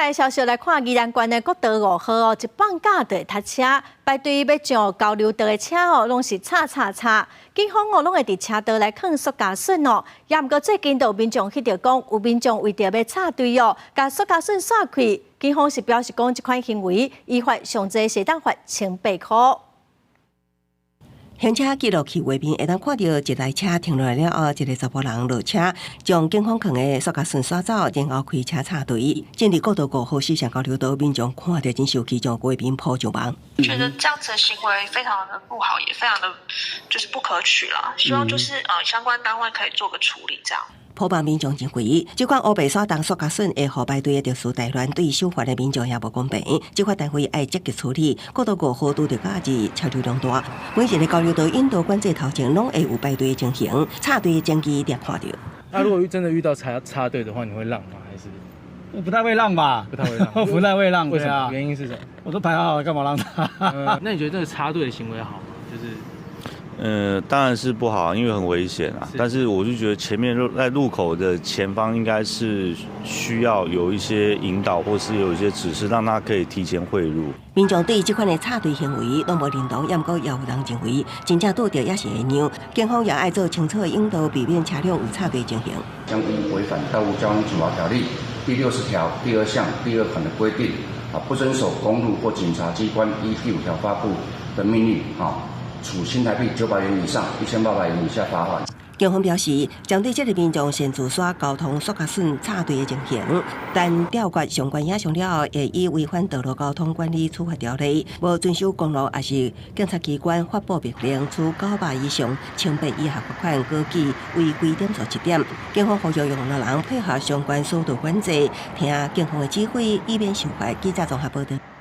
界消息来看，宜兰县的国道5号哦，一放假就会塞车，排队要上交流道的车哦，拢是吵。警方哦，拢会伫车道来放塑胶笋哦。也毋过最近就有民众翕到讲，有民众为着要插队哦，甲塑胶笋撒开，警方是表示讲，这款行为依法上最是当罚1800块。 行车记录器画面会当看到一台车停落来了后，一个查甫人落车，将警方放的塑胶绳刷走，然后开车插队。进入国道5号西向交流道，民众看到真生气，将贵宾抱上网。觉得这样子的行为非常的不好，也非常的就是不可取啦。希望就是相关单位可以做个处理，这样。 普遍民众认为，这款乌白沙当塑胶笋会互排队的特殊待乱，对守法的民众也无公平。这块单位爱积极处理。国道5号拄着假日车流量大，每一个交流道引导管制头前拢会有排队的情形，插队的证据一定看到。那如果真的遇到插队的话，你会让吗？还是？我不太会让吧，不太会让，不太会让。为什么？啊、原因是什么？我都排好了，干嘛让他？那你觉得这个插队的行为好吗？就是。 当然是不好，因为很危险啊。但是我就觉得前面在路口的前方应该是需要有一些引导，或是有一些指示，让他可以提前汇入。民众对这款的插队行为拢无认同，也毋过也有人认为真正拄到也是会让。警方也爱做清楚的引导，避免车辆有插队情形。将因违反《道路交通处罚条例》第60条第2项第2款的规定，不遵守公路或警察机关依第5条发布的命令，处新台币900元以上1800元以下罚款。警方表示，针对这个民众擅自耍交通塑胶笋插队的情形，但调阅相关影像了后，会以违反道路交通管理处罚条例、无遵守公路，还是警察机关发布命令，处900以上1800以下罚款，估计违规点做1点。警方呼吁用路人配合相关疏导管制，听警方的指挥，以免受罚。记者综合报道。